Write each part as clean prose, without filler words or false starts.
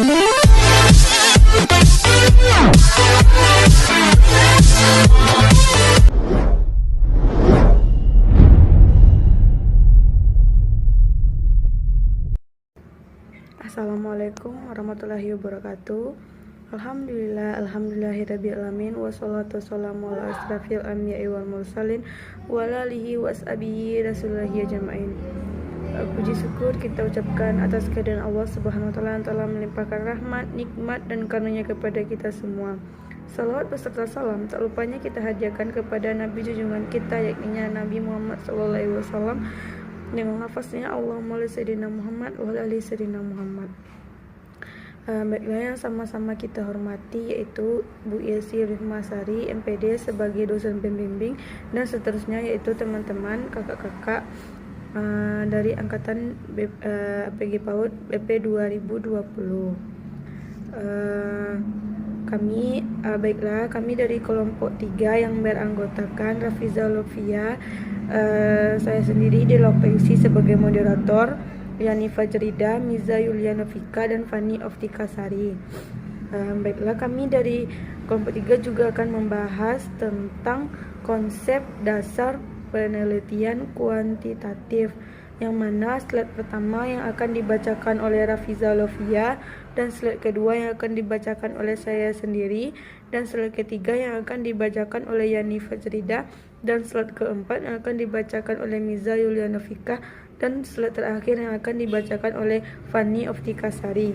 Assalamualaikum warahmatullahi wabarakatuh. Alhamdulillahirabbil wassalatu wassalamu ala asrafil anbiya'i wal mursalin wa alihi washabihi rasulillahi ajmain. Puji syukur kita ucapkan atas kehadiran Allah Subhanahu wa taala yang telah melimpahkan rahmat, nikmat dan karunia kepada kita semua. Salawat beserta salam tak lupanya kita hadiahkan kepada Nabi junjungan kita, yakni Nabi Muhammad SAW, dengan lafaznya Allahumma li sayyidina Muhammad wa ali sayyidina Muhammad. Baiklah, yang sama-sama kita hormati yaitu Bu Yesi Rihmasari MPD sebagai dosen pembimbing, dan seterusnya yaitu teman-teman kakak-kakak dari angkatan APG PAUD BP 2020. Kami dari kelompok 3 yang beranggotakan Rafiza Lofia, saya sendiri dilokasi sebagai moderator, Yani Fajrida, Miza Yuliana Fika, dan Fani Oftikasari. Baiklah, kami dari kelompok 3 juga akan membahas tentang konsep dasar penelitian kuantitatif, yang mana slide pertama yang akan dibacakan oleh Rafiza Lofia, dan slide kedua yang akan dibacakan oleh saya sendiri, dan slide ketiga yang akan dibacakan oleh Yani Fajrida, dan slide keempat yang akan dibacakan oleh Miza Yuliana Fika, dan slide terakhir yang akan dibacakan oleh Fani Oftikasari.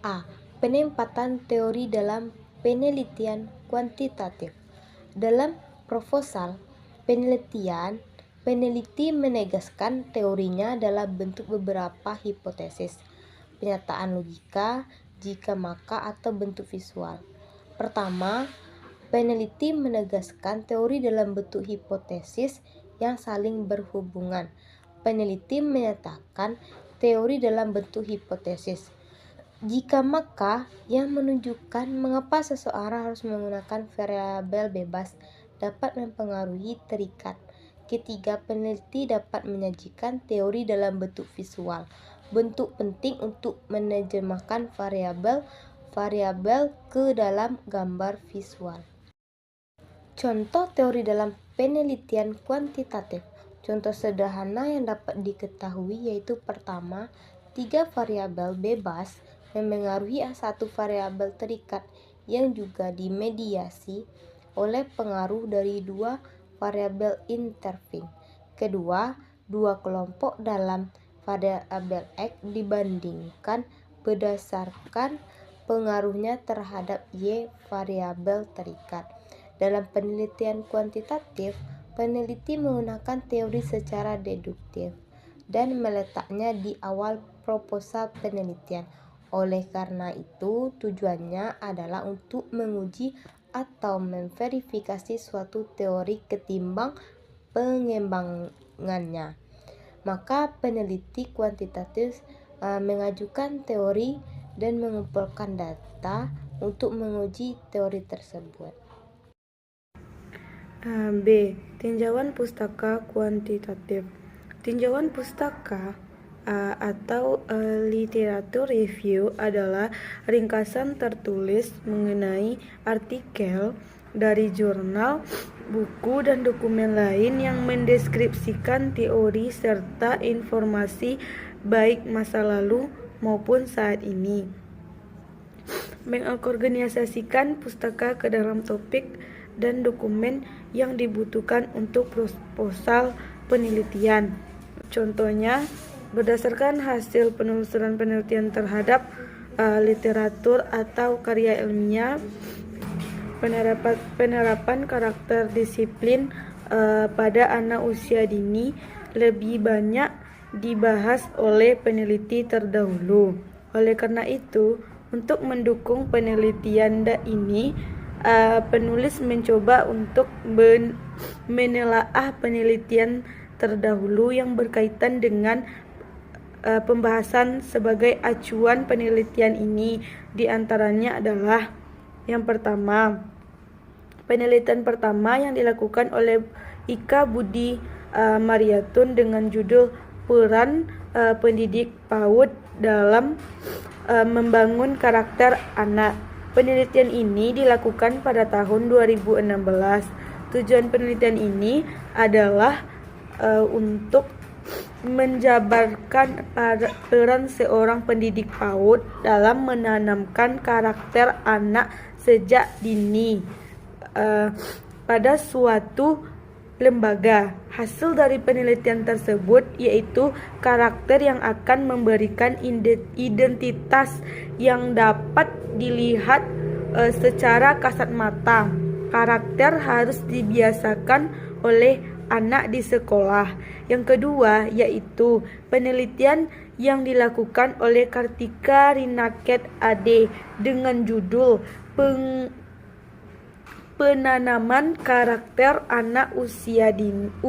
A. Penempatan teori dalam penelitian kuantitatif. Dalam proposal peneliti menegaskan teorinya dalam bentuk beberapa hipotesis, pernyataan logika, jika maka, atau bentuk visual. Pertama, peneliti menegaskan teori dalam bentuk hipotesis yang saling berhubungan. Peneliti menyatakan teori dalam bentuk hipotesis. Jika maka, yang menunjukkan mengapa seseorang harus menggunakan variabel bebas dapat mempengaruhi terikat. Ketiga, peneliti dapat menyajikan teori dalam bentuk visual. Bentuk penting untuk menerjemahkan variabel ke dalam gambar visual. Contoh teori dalam penelitian kuantitatif. Contoh sederhana yang dapat diketahui yaitu pertama, 3 variabel bebas memengaruhi satu variabel terikat yang juga dimediasi oleh pengaruh dari 2 variabel intervening. Kedua, 2 kelompok dalam variabel X dibandingkan berdasarkan pengaruhnya terhadap Y variabel terikat. Dalam penelitian kuantitatif, peneliti menggunakan teori secara deduktif dan meletaknya di awal proposal penelitian. Oleh karena itu, tujuannya adalah untuk menguji atau memverifikasi suatu teori ketimbang pengembangannya. Maka peneliti kuantitatif mengajukan teori dan mengumpulkan data untuk menguji teori tersebut. B. Tinjauan pustaka kuantitatif. Tinjauan pustaka atau literatur review adalah ringkasan tertulis mengenai artikel dari jurnal, buku, dan dokumen lain yang mendeskripsikan teori serta informasi baik masa lalu maupun saat ini. Mengorganisasikan pustaka ke dalam topik dan dokumen yang dibutuhkan untuk proposal penelitian. Contohnya, berdasarkan hasil penelusuran penelitian terhadap literatur atau karya ilmiah, penerapan karakter disiplin pada anak usia dini lebih banyak dibahas oleh peneliti terdahulu. Oleh karena itu, untuk mendukung penelitian ini, penulis mencoba untuk menelaah penelitian terdahulu yang berkaitan dengan pembahasan sebagai acuan penelitian ini. Di antaranya adalah yang pertama, penelitian pertama yang dilakukan oleh Ika Budi Mariatun dengan judul Peran Pendidik PAUD dalam membangun karakter anak. Penelitian ini dilakukan pada tahun 2016. Tujuan penelitian ini adalah untuk menjabarkan peran seorang pendidik PAUD dalam menanamkan karakter anak sejak dini pada suatu lembaga. Hasil dari penelitian tersebut yaitu karakter yang akan memberikan identitas yang dapat dilihat secara kasat mata. Karakter harus dibiasakan oleh anak di sekolah. Yang kedua yaitu penelitian yang dilakukan oleh Kartika Rinaket AD dengan judul penanaman karakter anak usia 5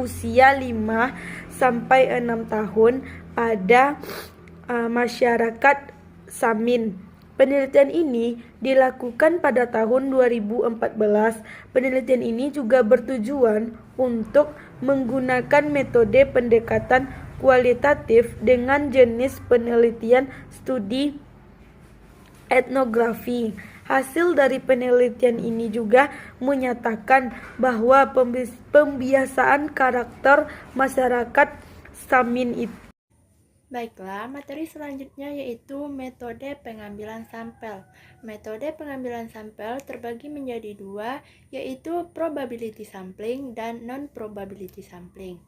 sampai 6 tahun pada masyarakat Samin. Penelitian ini dilakukan pada tahun 2014. Penelitian ini juga bertujuan untuk menggunakan metode pendekatan kualitatif dengan jenis penelitian studi etnografi. Hasil dari penelitian ini juga menyatakan bahwa pembiasaan karakter masyarakat Samin itu. Baiklah, materi selanjutnya yaitu metode pengambilan sampel. Metode pengambilan sampel terbagi menjadi dua, yaitu probability sampling dan non-probability sampling.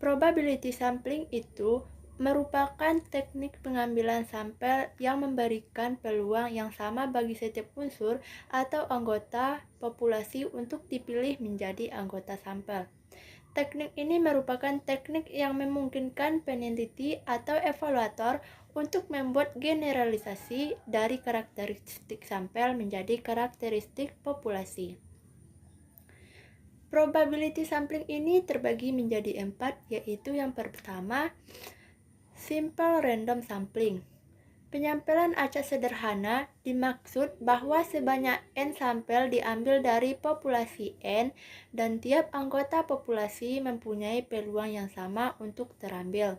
Probability sampling itu merupakan teknik pengambilan sampel yang memberikan peluang yang sama bagi setiap unsur atau anggota populasi untuk dipilih menjadi anggota sampel. Teknik ini merupakan teknik yang memungkinkan peneliti atau evaluator untuk membuat generalisasi dari karakteristik sampel menjadi karakteristik populasi. Probability sampling ini terbagi menjadi 4, yaitu yang pertama, simple random sampling. Penyampelan acak sederhana dimaksud bahwa sebanyak N sampel diambil dari populasi N dan tiap anggota populasi mempunyai peluang yang sama untuk terambil.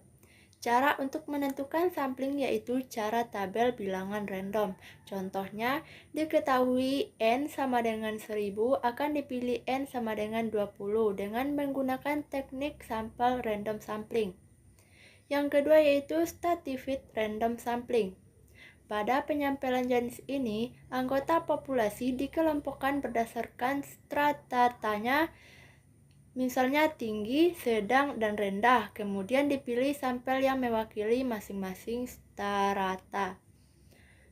Cara untuk menentukan sampling yaitu cara tabel bilangan random. Contohnya, diketahui N sama dengan 1000 akan dipilih N sama dengan 20 dengan menggunakan teknik sampel random sampling. Yang kedua yaitu stratified random sampling. Pada penyampelan jenis ini, anggota populasi dikelompokkan berdasarkan stratanya, misalnya tinggi, sedang, dan rendah. Kemudian dipilih sampel yang mewakili masing-masing strata.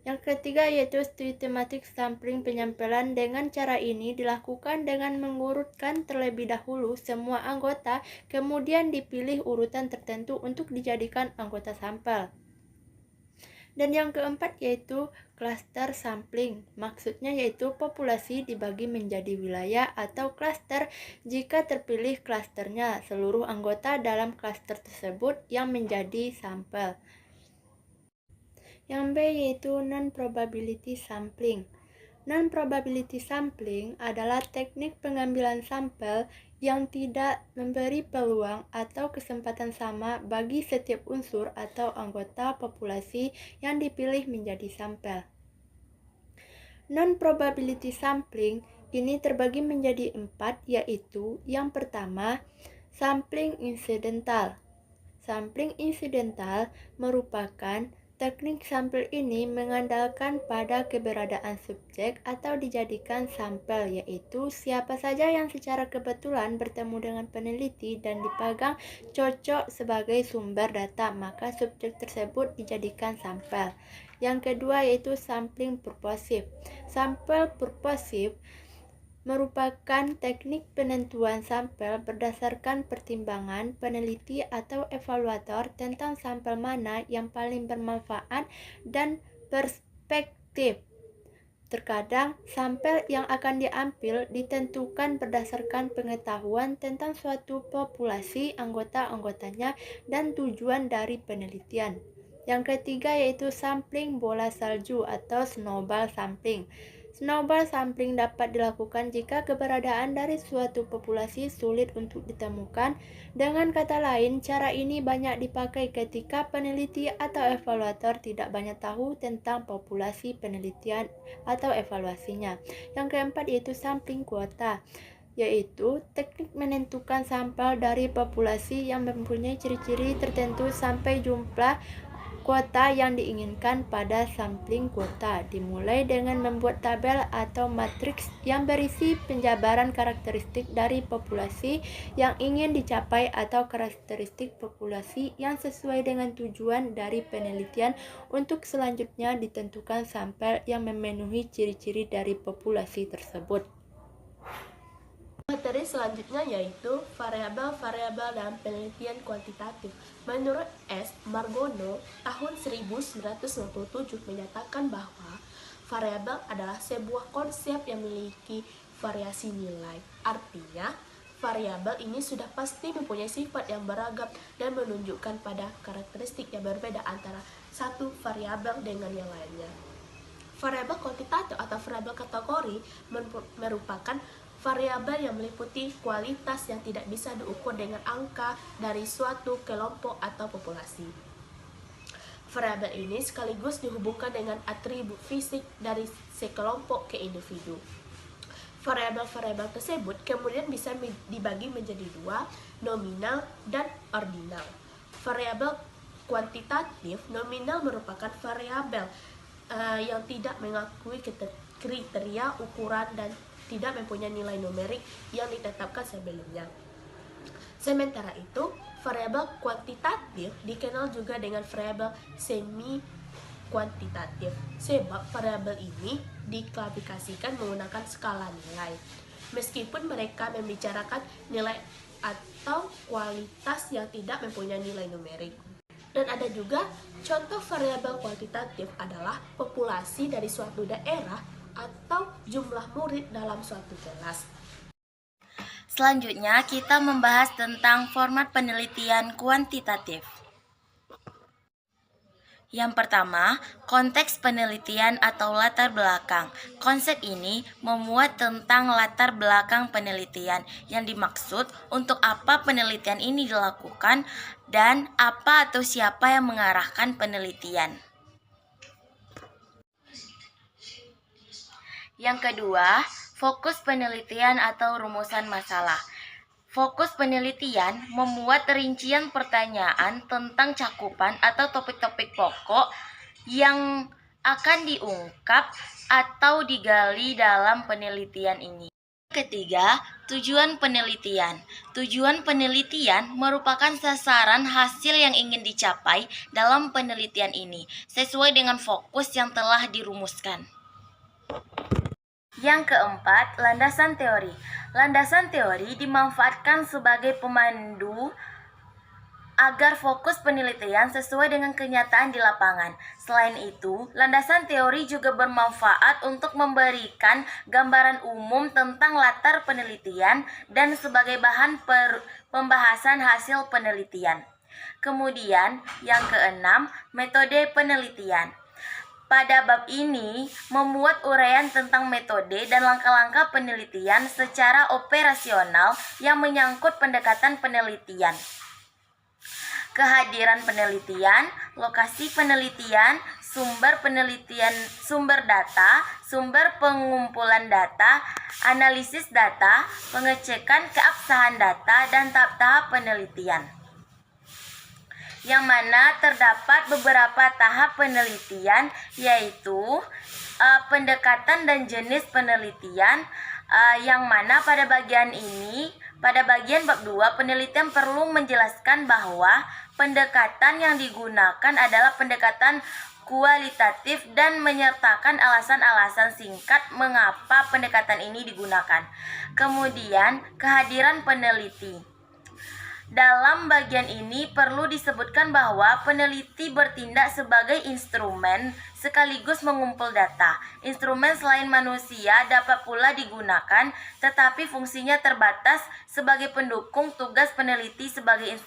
Yang ketiga yaitu systematic sampling penyampelan. Dengan cara ini dilakukan dengan mengurutkan terlebih dahulu semua anggota, kemudian dipilih urutan tertentu untuk dijadikan anggota sampel. Dan yang keempat yaitu cluster sampling. Maksudnya yaitu populasi dibagi menjadi wilayah atau cluster jika terpilih clusternya seluruh anggota dalam cluster tersebut yang menjadi sampel. Yang B yaitu non-probability sampling. Non-probability sampling adalah teknik pengambilan sampel yang tidak memberi peluang atau kesempatan sama bagi setiap unsur atau anggota populasi yang dipilih menjadi sampel. Non-probability sampling ini terbagi menjadi 4, yaitu yang pertama, sampling incidental. Sampling incidental merupakan teknik sampel ini mengandalkan pada keberadaan subjek atau dijadikan sampel, yaitu siapa saja yang secara kebetulan bertemu dengan peneliti dan dipegang cocok sebagai sumber data, maka subjek tersebut dijadikan sampel. Yang kedua yaitu sampling purposive. Sampel purposive merupakan teknik penentuan sampel berdasarkan pertimbangan peneliti atau evaluator tentang sampel mana yang paling bermanfaat dan perspektif. Terkadang, sampel yang akan diambil ditentukan berdasarkan pengetahuan tentang suatu populasi, anggota-anggotanya, dan tujuan dari penelitian. Yang ketiga yaitu sampling bola salju atau snowball sampling. Snowball sampling dapat dilakukan jika keberadaan dari suatu populasi sulit untuk ditemukan. Dengan kata lain, cara ini banyak dipakai ketika peneliti atau evaluator tidak banyak tahu tentang populasi penelitian atau evaluasinya. Yang keempat yaitu sampling kuota, yaitu teknik menentukan sampel dari populasi yang mempunyai ciri-ciri tertentu sampai jumlah kuota yang diinginkan pada sampling kuota. Dimulai dengan membuat tabel atau matriks yang berisi penjabaran karakteristik dari populasi yang ingin dicapai atau karakteristik populasi yang sesuai dengan tujuan dari penelitian. Untuk selanjutnya ditentukan sampel yang memenuhi ciri-ciri dari populasi tersebut. Materi selanjutnya yaitu variabel-variabel dalam penelitian kuantitatif. Menurut S. Margono, tahun 1997 menyatakan bahwa variabel adalah sebuah konsep yang memiliki variasi nilai. Artinya, variabel ini sudah pasti mempunyai sifat yang beragam dan menunjukkan pada karakteristik yang berbeda antara satu variabel dengan yang lainnya. Variabel kuantitatif atau variabel kategori merupakan variabel yang meliputi kualitas yang tidak bisa diukur dengan angka dari suatu kelompok atau populasi. Variabel ini sekaligus dihubungkan dengan atribut fisik dari sekelompok ke individu. Variabel-variabel tersebut kemudian bisa dibagi menjadi dua, nominal dan ordinal. Variabel kuantitatif nominal merupakan variabel yang tidak mengakui kriteria ukuran dan tidak mempunyai nilai numerik yang ditetapkan sebelumnya. Sementara itu, variabel kuantitatif dikenal juga dengan variabel semi kuantitatif, sebab variabel ini diklasifikasikan menggunakan skala nilai. Meskipun mereka membicarakan nilai atau kualitas yang tidak mempunyai nilai numerik. Dan ada juga contoh variabel kuantitatif adalah populasi dari suatu daerah atau jumlah murid dalam suatu kelas. Selanjutnya kita membahas tentang format penelitian kuantitatif. Yang pertama, konteks penelitian atau latar belakang. Konsep ini memuat tentang latar belakang penelitian yang dimaksud untuk apa penelitian ini dilakukan dan apa atau siapa yang mengarahkan penelitian. Yang kedua, fokus penelitian atau rumusan masalah. Fokus penelitian memuat rincian pertanyaan tentang cakupan atau topik-topik pokok yang akan diungkap atau digali dalam penelitian ini. Ketiga, tujuan penelitian. Tujuan penelitian merupakan sasaran hasil yang ingin dicapai dalam penelitian ini, sesuai dengan fokus yang telah dirumuskan. Yang keempat, landasan teori. Landasan teori dimanfaatkan sebagai pemandu agar fokus penelitian sesuai dengan kenyataan di lapangan. Selain itu, landasan teori juga bermanfaat untuk memberikan gambaran umum tentang latar penelitian dan sebagai bahan pembahasan hasil penelitian. Kemudian, yang keenam, metode penelitian. Pada bab ini, memuat uraian tentang metode dan langkah-langkah penelitian secara operasional yang menyangkut pendekatan penelitian. Kehadiran penelitian, lokasi penelitian, sumber penelitian, sumber data, sumber pengumpulan data, analisis data, pengecekan keabsahan data, dan tahap-tahap penelitian. Yang mana terdapat beberapa tahap penelitian, yaitu pendekatan dan jenis penelitian, yang mana pada bagian bab 2 penelitian perlu menjelaskan bahwa pendekatan yang digunakan adalah pendekatan kualitatif dan menyertakan alasan-alasan singkat mengapa pendekatan ini digunakan. Kemudian, kehadiran peneliti. Dalam bagian ini perlu disebutkan bahwa peneliti bertindak sebagai instrumen sekaligus mengumpul data. Instrumen selain manusia dapat pula digunakan, tetapi fungsinya terbatas sebagai pendukung tugas peneliti sebagai